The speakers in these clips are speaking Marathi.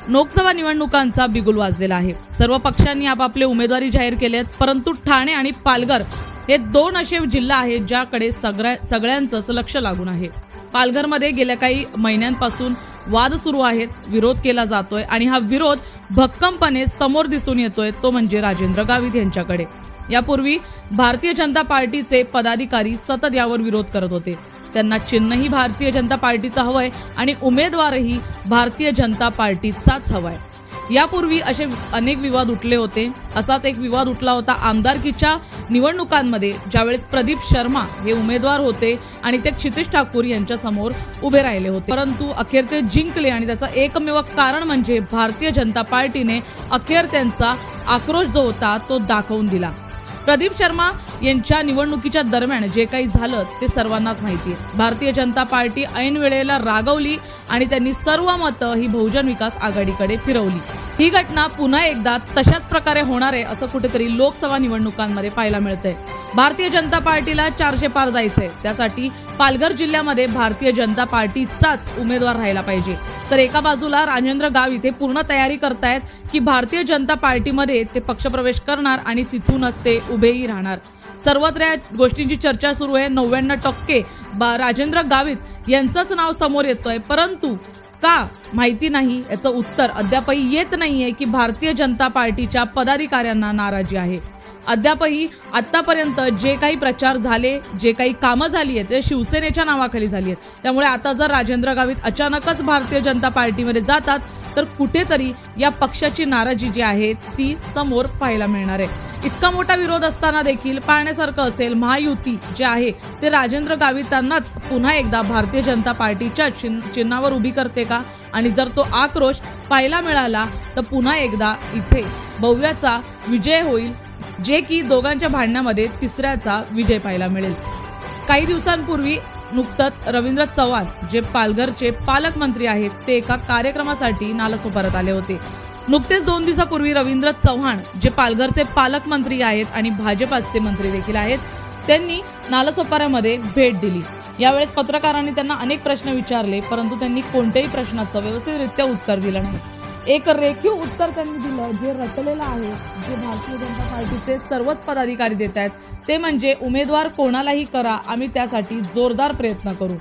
लोकसभा निवडणुकांचा बिगुल वाजलेला आहे। सर्व पक्षांनी आपापले उमेदवारी जाहीर केले आहेत, परंतु ठाणे आणि पालघर हे दोन असे जिल्हा आहेत ज्याकडे सगळ्यांचंच लक्ष लागून आहे। पालघरमध्ये गेल्या काही महिन्यांपासून वाद सुरू आहेत, विरोध केला जातोय आणि हा विरोध भक्कमपणे समोर दिसून येतोय तो म्हणजे राजेंद्र गावित यांच्याकडे। यापूर्वी भारतीय जनता पार्टीचे पदाधिकारी सतत यावर विरोध करत होते। त्यांना चिन्हही भारतीय जनता पार्टीचं हवंय आणि उमेदवारही भारतीय जनता पार्टीचाच हवाय। यापूर्वी असे अनेक विवाद उठले होते। असाच एक विवाद उठला होता आमदारकीच्या निवडणुकांमध्ये, ज्यावेळेस प्रदीप शर्मा हे उमेदवार होते आणि ते क्षितिज ठाकूर यांच्या समोर उभे राहिले होते, परंतु अखेर ते जिंकले आणि त्याचं एकमेव कारण म्हणजे भारतीय जनता पार्टीने अखेर त्यांचा आक्रोश जो होता तो दाखवून दिला। प्रदीप शर्मा यांच्या निवडणुकीच्या दरम्यान जे काही झालं ते सर्वांनाच माहिती आहे। भारतीय जनता पार्टी ऐन वेळेला रागवली आणि त्यांनी सर्व मतं ही बहुजन विकास आघाडीकडे फिरवली। ही घटना पुन्हा एकदा तशाच प्रकारे होणार आहे असं कुठेतरी लोकसभा निवडणुकांमध्ये पाहायला मिळतंय। भारतीय जनता पार्टीला 400 पार जायचंय, त्यासाठी पालघर जिल्ह्यामध्ये भारतीय जनता पार्टीचाच उमेदवार राहायला पाहिजे। तर एका बाजूला राजेंद्र गावित हे पूर्ण तयारी करतायत की भारतीय जनता पार्टीमध्ये ते पक्षप्रवेश करणार आणि तिथूनच ते उभेही राहणार। सर्वत्र या गोष्टींची चर्चा सुरू आहे। 99% राजेंद्र गावित यांचंच नाव समोर येतोय, परंतु का माहिती नाही याचं उत्तर अद्यापही येत नाहीये की भारतीय जनता पार्टीच्या पदाधिकाऱ्यांना नाराजी आहे। अद्यापही आतापर्यंत जे काही प्रचार झाले, जे काही कामं झाली आहेत ते शिवसेनेच्या नावाखाली झाली आहेत। त्यामुळे आता जर राजेंद्र गावित अचानकच भारतीय जनता पार्टीमध्ये जातात तर कुठेतरी या पक्षाची नाराजी जी आहे ती समोर पाहायला मिळणार आहे। इतका मोठा विरोध असताना देखील पाहण्यासारखं असेल महायुती जे आहे ते राजेंद्र गावितांनाच पुन्हा एकदा भारतीय जनता पार्टीच्या चिन्हावर उभी करते का, आणि जर तो आक्रोश पाहायला मिळाला तर पुन्हा एकदा इथे भव्याचा विजय होईल, जे की दोघांच्या भांडणामध्ये तिसऱ्याचा विजय पाहायला मिळेल। काही दिवसांपूर्वी नुकतंच रवींद्र चव्हाण जे पालघरचे पालकमंत्री आहेत ते एका कार्यक्रमासाठी नालासोपाऱ्यात आले होते। नुकतेच 2 दिवसापूर्वी रवींद्र चव्हाण जे पालघरचे पालकमंत्री आहेत आणि भाजपाचे मंत्री देखील आहेत, त्यांनी नालासोपाऱ्यामध्ये भेट दिली। यावेळेस पत्रकारांनी त्यांना अनेक प्रश्न विचारले, परंतु त्यांनी कोणत्याही प्रश्नाचं व्यवस्थितरित्या उत्तर दिलं नाही। एक रेखीव उत्तर त्यांनी दिलं जे रचलेलं आहे, जे भारतीय जनता पार्टीचे सर्वच पदाधिकारी देत आहेत, ते म्हणजे उमेदवार कोणालाही करा, आम्ही त्यासाठी जोरदार प्रयत्न करू।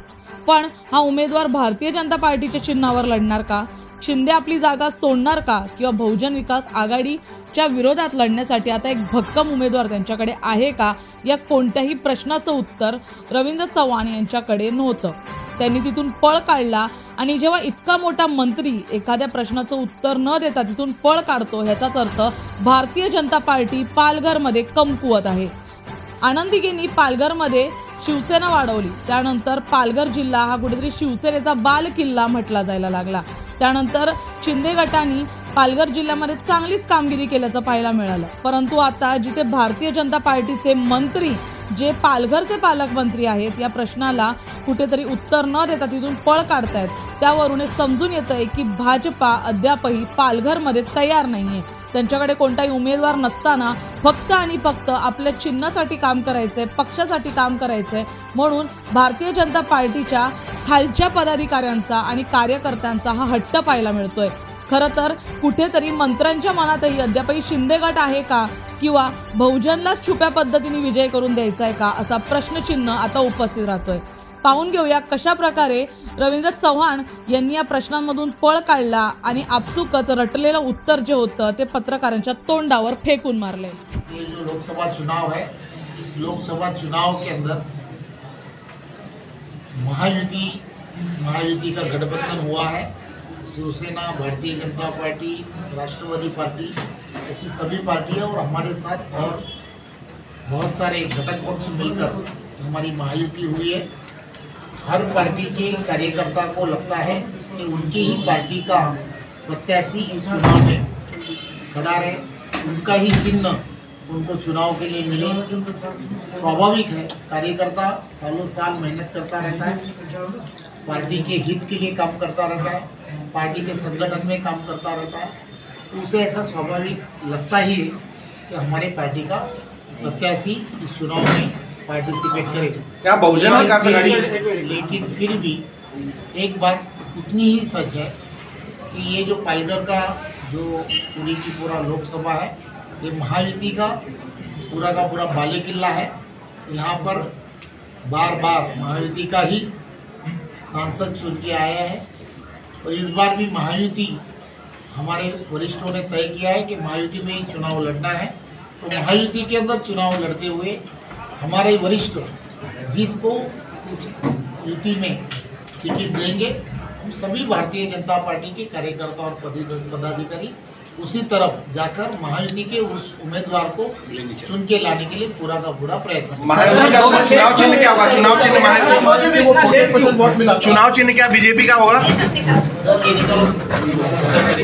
पण हा उमेदवार भारतीय जनता पार्टीच्या चिन्हावर लढणार का, शिंदे आपली जागा सोडणार का, किंवा बहुजन विकास आघाडीच्या विरोधात लढण्यासाठी आता एक भक्कम उमेदवार त्यांच्याकडे आहे का, या कोणत्याही प्रश्नाचं उत्तर रवींद्र चव्हाण यांच्याकडे नव्हतं। त्यांनी तिथून पळ काढला आणि जेव्हा इतका मोठा मंत्री एखाद्या प्रश्नाचं उत्तर न देता तिथून पळ काढतो, ह्याचाच अर्थ भारतीय जनता पार्टी पालघरमध्ये कमकुवत आहे। आनंदीगेंनी पालघरमध्ये शिवसेना वाढवली, त्यानंतर पालघर जिल्हा हा कुठेतरी शिवसेनेचा बाल किल्ला म्हटला जायला लागला। त्यानंतर शिंदे गटाने पालघर जिल्ह्यामध्ये चांगलीच कामगिरी केल्याचं पाहायला मिळालं, परंतु आता जिथे भारतीय जनता पार्टीचे मंत्री जे पालघरचे पालकमंत्री आहेत या प्रश्नाला कुठेतरी उत्तर न देता तिथून पळ काढतायत, त्यावरून हे समजून येतंय की भाजपा अद्यापही पालघरमध्ये तयार नाहीये। त्यांच्याकडे कोणताही उमेदवार नसताना फक्त आणि फक्त आपल्या चिन्हासाठी काम करायचंय, पक्षासाठी काम करायचंय, म्हणून भारतीय जनता पार्टीच्या खालच्या पदाधिकाऱ्यांचा आणि कार्यकर्त्यांचा हा हट्ट पाहायला मिळतोय। खरं तर कुठेतरी मंत्र्यांच्या मनातही अद्यापही शिंदे गट आहे का, किंवा बहुजनलाच छुप्या पद्धतीने विजय करून द्यायचा आहे का, असा प्रश्नचिन्ह आता उपस्थित राहतोय। पाहून घेऊया कशा प्रकारे रवींद्र चव्हाण यांनी या प्रश्नांमधून पळ काढला आणि आपसुकच रटलेलं उत्तर जे होतं ते पत्रकारांच्या तोंडावर फेकून मारले। ये जो लोकसभा चुनाव है, इस लोकसभा चुनाव के अंदर महायुति का गठबंधन हुआ है। शिवसेना, भारतीय जनता पार्टी, राष्ट्रवादी पार्टी, ऐसी सभी पार्टियां और हमारे साथ और बहुत सारे घटक पक्ष मिलकर हमारी महायुति हुई है। हर पार्टी के कार्यकर्ता को लगता है कि उनकी ही पार्टी का प्रत्याशी इस चुनाव में खड़ा रहे, उनका ही चिन्ह उनको चुनाव के लिए मिले। स्वाभाविक है, कार्यकर्ता सालों साल मेहनत करता रहता है, पार्टी के हित के लिए काम करता रहता है, पार्टी के संगठन में काम करता रहता है, तो उसे ऐसा स्वाभाविक लगता ही है कि हमारे पार्टी का प्रत्याशी इस चुनाव में पार्टिसिपेट करे। क्या बहुजन विकास आघाड़ी, लेकिन फिर भी एक बात उतनी ही सच है कि ये जो पालघर का जो पूरी की पूरा लोकसभा है, ये महायुति का पूरा बाले किला है। यहाँ पर बार बार महायुति का ही सांसद चुन के आया है और इस बार भी महायुति, हमारे वरिष्ठों ने तय किया है कि महायुति में ही चुनाव लड़ना है। तो महायुति के अंदर चुनाव लड़ते हुए हमारे वरिष्ठ जिसको इस युति में टिकट देंगे, हम सभी भारतीय जनता पार्टी के कार्यकर्ता और पदाधिकारी उसी तरफ जाकर महायुति के उस उम्मीदवार को चुन के लाने के लिए पूरा का पूरा प्रयत्न। महायुति का चुनाव चिन्ह क्या होगा? चुनाव चिन्ह महायुति, चुनाव चिन्ह क्या बीजेपी का होगा?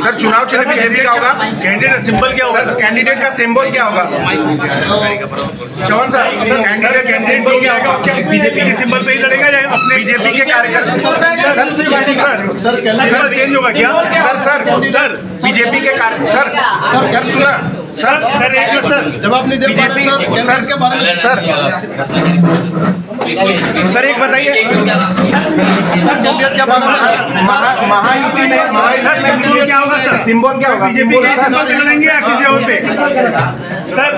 सर चुनाव चिन्ह बीजेपी का होगा? कैंडिडेट सिंबल क्या होगा? कैंडिडेट का सिंबल क्या होगा? चौहान साहब, सर कैंडिडेट का सिंबल क्या होगा? क्या बीजेपी के सिंबल पे ही लड़ेगा या अपने बीजेपी के कार्यकर्ता? सर चेंज होगा क्या? सर बीजेपी के सर सुना सर एक मिनट सर, जवाब नहीं दे पा रहे सर के बारे में। सर एक बताइए, महायुति में सिंबल क्या होगा? सर सिंबल क्या होगा? बीजेपी के साथ लड़ेंगे या किसी और पे? सर